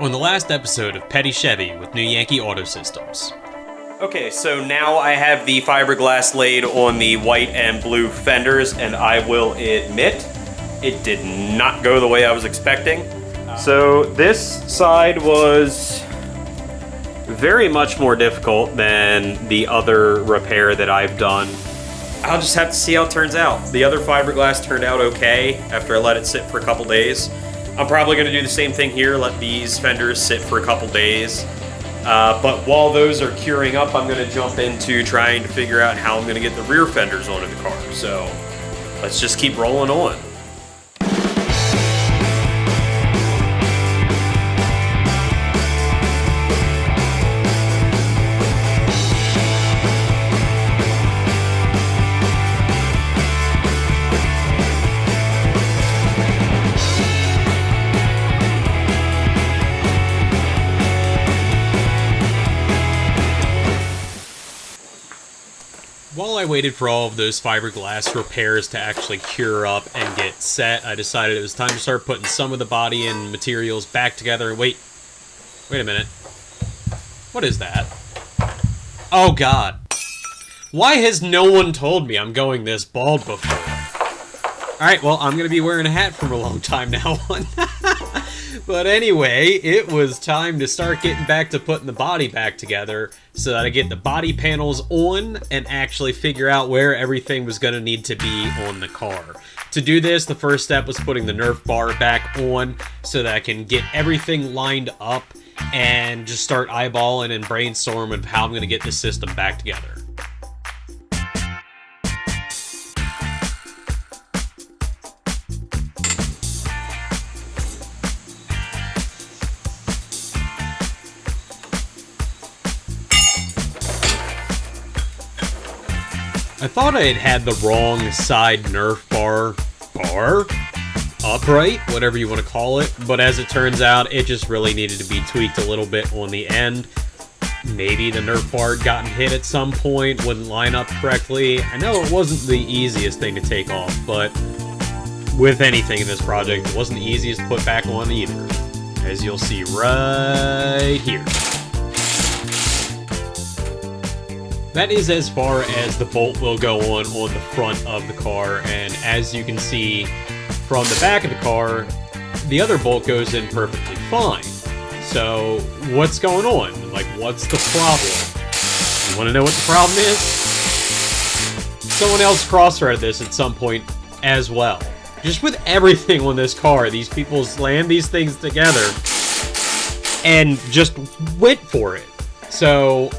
On the last episode of Petty Chevy with New Yankee Auto Systems. Okay, so now I have the fiberglass laid on the white and blue fenders, and I will admit, it did not go the way I was expecting. So this side was very much more difficult than the other repair that I've done. I'll just have to see how it turns out. The other fiberglass turned out okay after I let it sit for a couple days. I'm probably going to do the same thing here, let these fenders sit for a couple days. But while those are curing up, I'm going to jump into trying to figure out how I'm going to get the rear fenders onto the car. So let's just keep rolling on. While I waited for all of those fiberglass repairs to actually cure up and get set, I decided it was time to start putting some of the body and materials back together. Wait a minute. What is that? Oh god. Why has no one told me I'm going this bald before? Alright, well, I'm gonna be wearing a hat for a long time now on. But anyway, it was time to start getting back to putting the body back together so that I get the body panels on and actually figure out where everything was going to need to be on the car. To do this, the first step was putting the Nerf bar back on so that I can get everything lined up and just start eyeballing and brainstorming how I'm going to get this system back together. I thought I had the wrong side Nerf bar, upright, whatever you want to call it, but as it turns out, it just really needed to be tweaked a little bit on the end. Maybe the Nerf bar had gotten hit at some point, wouldn't line up correctly. I know it wasn't the easiest thing to take off, but with anything in this project, it wasn't the easiest to put back on either, as you'll see right here. That is as far as the bolt will go on the front of the car, and as you can see from the back of the car, the other bolt goes in perfectly fine. So, what's going on? Like, what's the problem? You want to know what the problem is? Someone else cross-threaded this at some point as well. Just with everything on this car, these people slammed these things together and just went for it. So,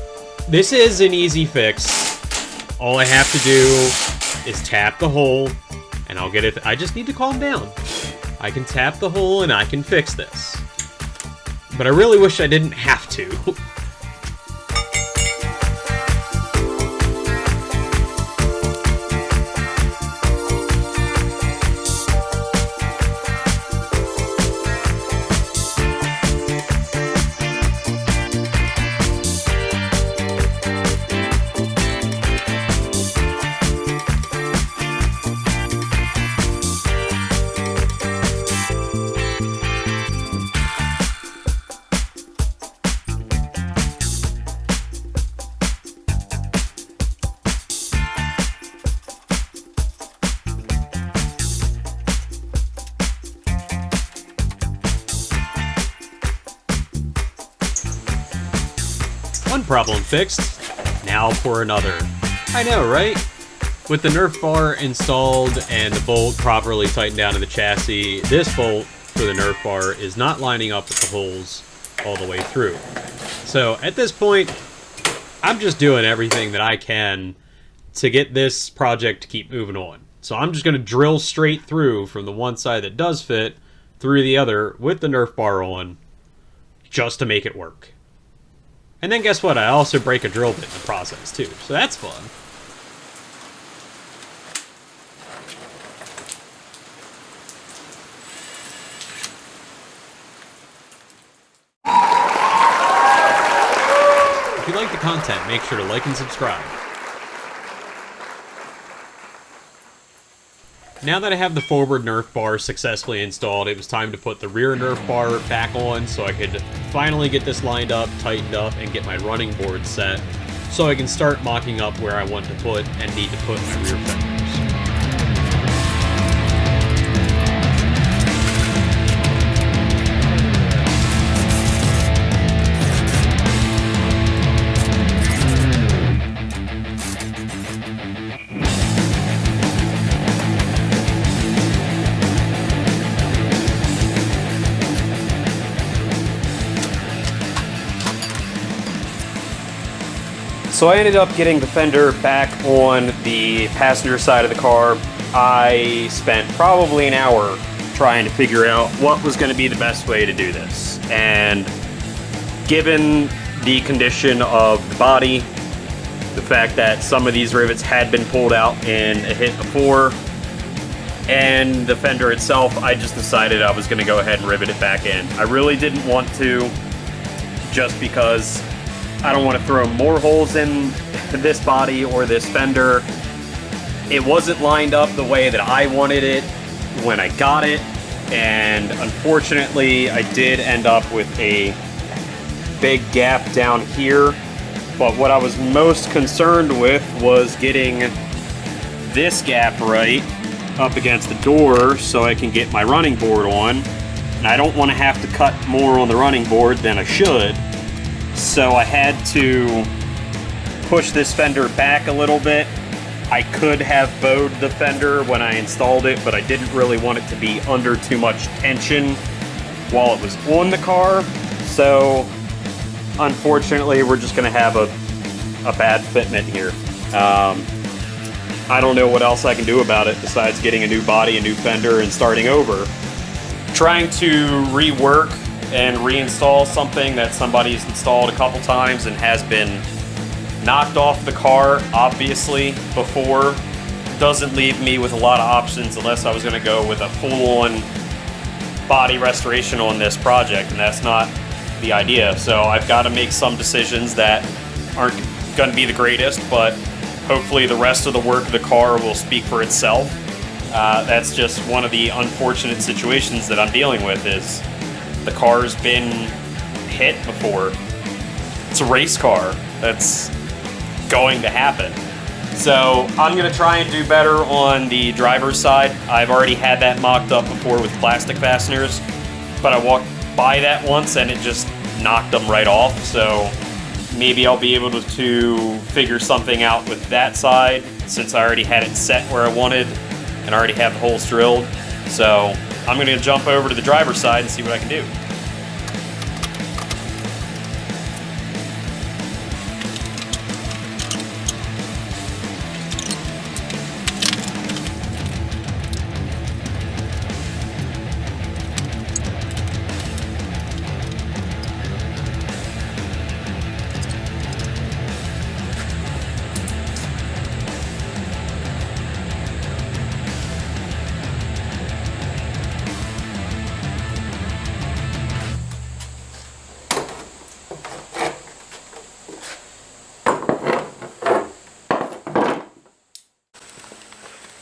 this is an easy fix. All I have to do is tap the hole, and I'll get it. I just need to calm down. I can tap the hole, and I can fix this. But I really wish I didn't have to. One problem fixed, now for another. I know, right? With the Nerf bar installed and the bolt properly tightened down to the chassis, this bolt for the Nerf bar is not lining up with the holes all the way through. So at this point, I'm just doing everything that I can to get this project to keep moving on. So I'm just going to drill straight through from the one side that does fit through the other with the Nerf bar on, just to make it work. And then guess what? I also break a drill bit in the process too, so that's fun. If you like the content, make sure to like and subscribe. Now that I have the forward Nerf bar successfully installed, it was time to put the rear Nerf bar back on so I could finally get this lined up, tightened up, and get my running board set so I can start mocking up where I want to put and need to put my rear fenders. So I ended up getting the fender back on the passenger side of the car. I spent probably an hour trying to figure out what was going to be the best way to do this. And given the condition of the body, the fact that some of these rivets had been pulled out in a hit before, and the fender itself, I just decided I was going to go ahead and rivet it back in. I really didn't want to, just because I don't want to throw more holes in this body or this fender. It wasn't lined up the way that I wanted it when I got it, and unfortunately I did end up with a big gap down here. But what I was most concerned with was getting this gap right up against the door so I can get my running board on. And I don't want to have to cut more on the running board than I should. So I had to push this fender back a little bit. I could have bowed the fender when I installed it, but I didn't really want it to be under too much tension while it was on the car. So unfortunately, we're just gonna have a bad fitment here. I don't know what else I can do about it besides getting a new body, a new fender, and starting over. Trying to rework and reinstall something that somebody's installed a couple times and has been knocked off the car, obviously, before, doesn't leave me with a lot of options unless I was going to go with a full-on body restoration on this project, and that's not the idea. So I've got to make some decisions that aren't going to be the greatest, but hopefully the rest of the work of the car will speak for itself. That's just one of the unfortunate situations that I'm dealing with, is the car's been hit before. It's a race car. That's going to happen. So I'm gonna try and do better on the driver's side. I've already had that mocked up before with plastic fasteners, but I walked by that once and it just knocked them right off. So maybe I'll be able to figure something out with that side, since I already had it set where I wanted and already have the holes drilled. So I'm gonna jump over to the driver's side and see what I can do.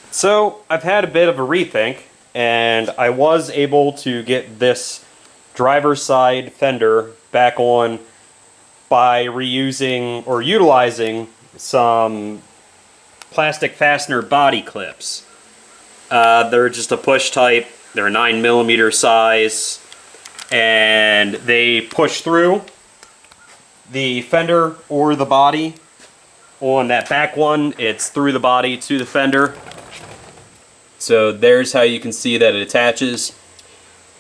So I've had a bit of a rethink, and I was able to get this driver's side fender back on by reusing or utilizing some plastic fastener body clips. They're just a push type, they're 9mm size, and they push through the fender or the body. On that back one, it's through the body to the fender. So there's how you can see that it attaches.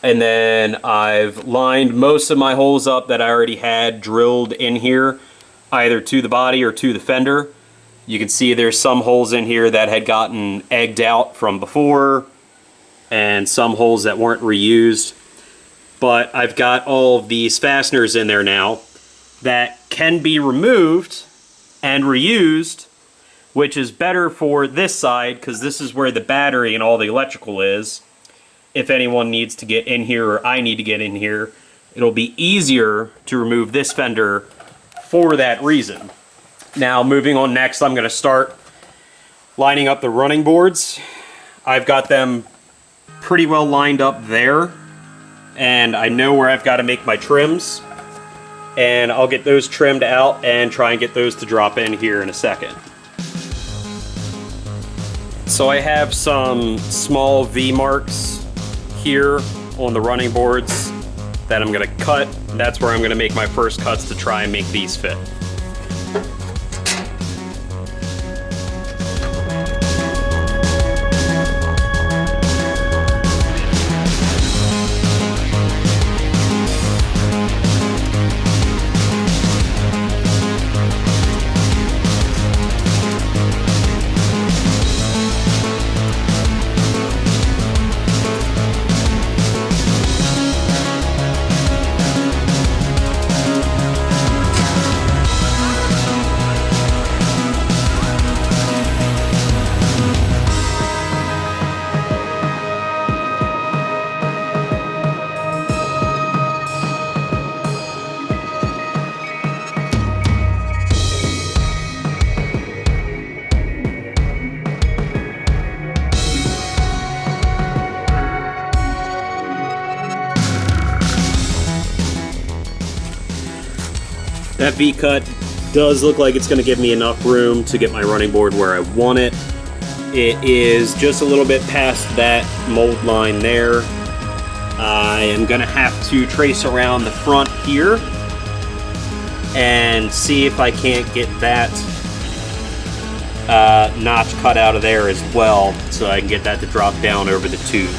And then I've lined most of my holes up that I already had drilled in here, either to the body or to the fender. You can see there's some holes in here that had gotten egged out from before, and some holes that weren't reused. But I've got all of these fasteners in there now that can be removed and reused, which is better for this side because this is where the battery and all the electrical is. If anyone needs to get in here or I need to get in here, it'll be easier to remove this fender for that reason. Now moving on next, I'm going to start lining up the running boards. I've got them pretty well lined up there, and I know where I've got to make my trims, and I'll get those trimmed out and try and get those to drop in here in a second. So I have some small V marks here on the running boards that I'm going to cut. That's where I'm going to make my first cuts to try and make these fit. That V-cut does look like it's going to give me enough room to get my running board where I want it. It is just a little bit past that mold line there. I am going to have to trace around the front here and see if I can't get that notch cut out of there as well, so I can get that to drop down over the tube.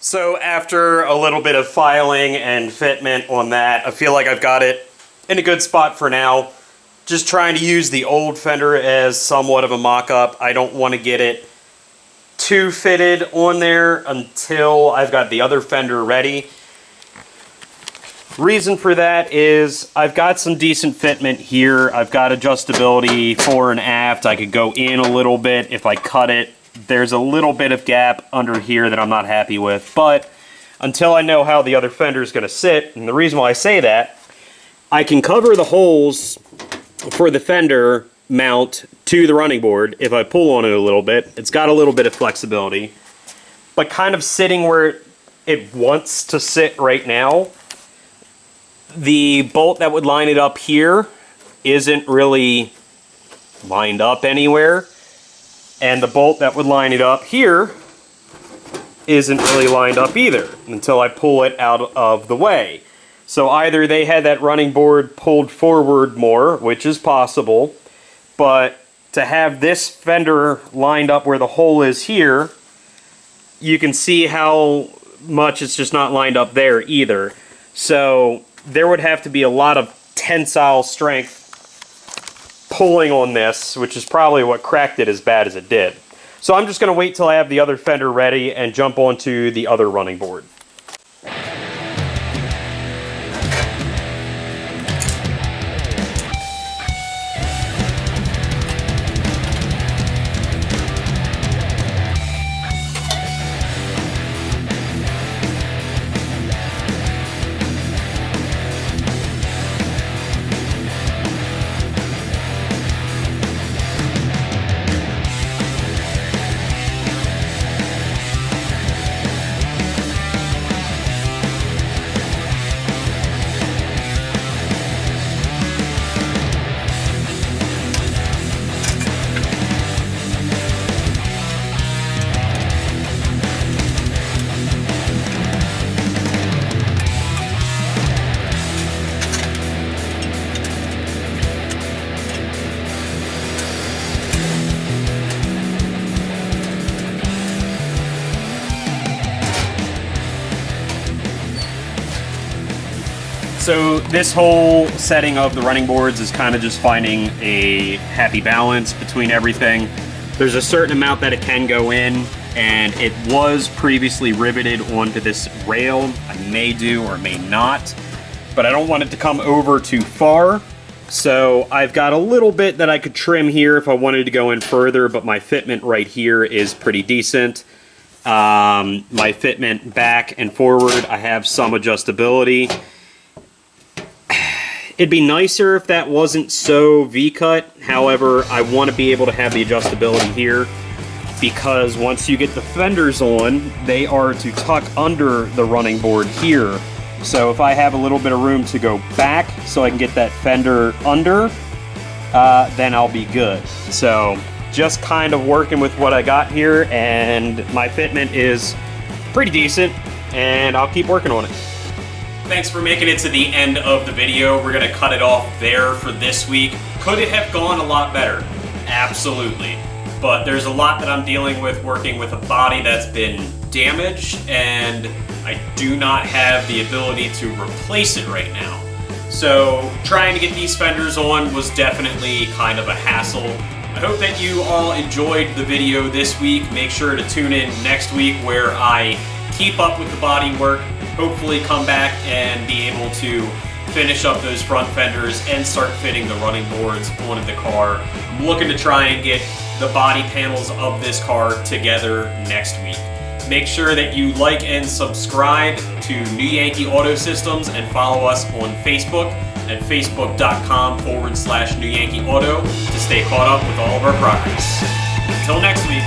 So after a little bit of filing and fitment on that, I feel like I've got it in a good spot for now. Just trying to use the old fender as somewhat of a mock-up. I don't want to get it too fitted on there until I've got the other fender ready. Reason for that is I've got some decent fitment here. I've got adjustability fore and aft. I could go in a little bit if I cut it. There's a little bit of gap under here that I'm not happy with, but until I know how the other fender is going to sit, and the reason why I say that, I can cover the holes for the fender mount to the running board if I pull on it a little bit. It's got a little bit of flexibility, but kind of sitting where it wants to sit right now, the bolt that would line it up here isn't really lined up anywhere. And the bolt that would line it up here isn't really lined up either until I pull it out of the way. So either they had that running board pulled forward more, which is possible, but to have this fender lined up where the hole is here, you can see how much it's just not lined up there either. So there would have to be a lot of tensile strength pulling on this, which is probably what cracked it as bad as it did. So I'm just going to wait till I have the other fender ready and jump onto the other running board. So this whole setting of the running boards is kind of just finding a happy balance between everything. There's a certain amount that it can go in, and it was previously riveted onto this rail. I may do or may not, but I don't want it to come over too far. So I've got a little bit that I could trim here if I wanted to go in further, but my fitment right here is pretty decent. My fitment back and forward, I have some adjustability. It'd be nicer if that wasn't so V-cut. However, I want to be able to have the adjustability here, because once you get the fenders on, they are to tuck under the running board here. So if I have a little bit of room to go back so I can get that fender under, then I'll be good. So just kind of working with what I got here, and my fitment is pretty decent, and I'll keep working on it. Thanks for making it to the end of the video. We're gonna cut it off there for this week. Could it have gone a lot better? Absolutely. But there's a lot that I'm dealing with working with a body that's been damaged, and I do not have the ability to replace it right now. So trying to get these fenders on was definitely kind of a hassle. I hope that you all enjoyed the video this week. Make sure to tune in next week where I keep up with the body work, hopefully come back and be able to finish up those front fenders and start fitting the running boards onto the car. I'm looking to try and get the body panels of this car together next week. Make sure that you like and subscribe to New Yankee Auto Systems, and follow us on Facebook at facebook.com/New Yankee Auto to stay caught up with all of our progress. Until next week.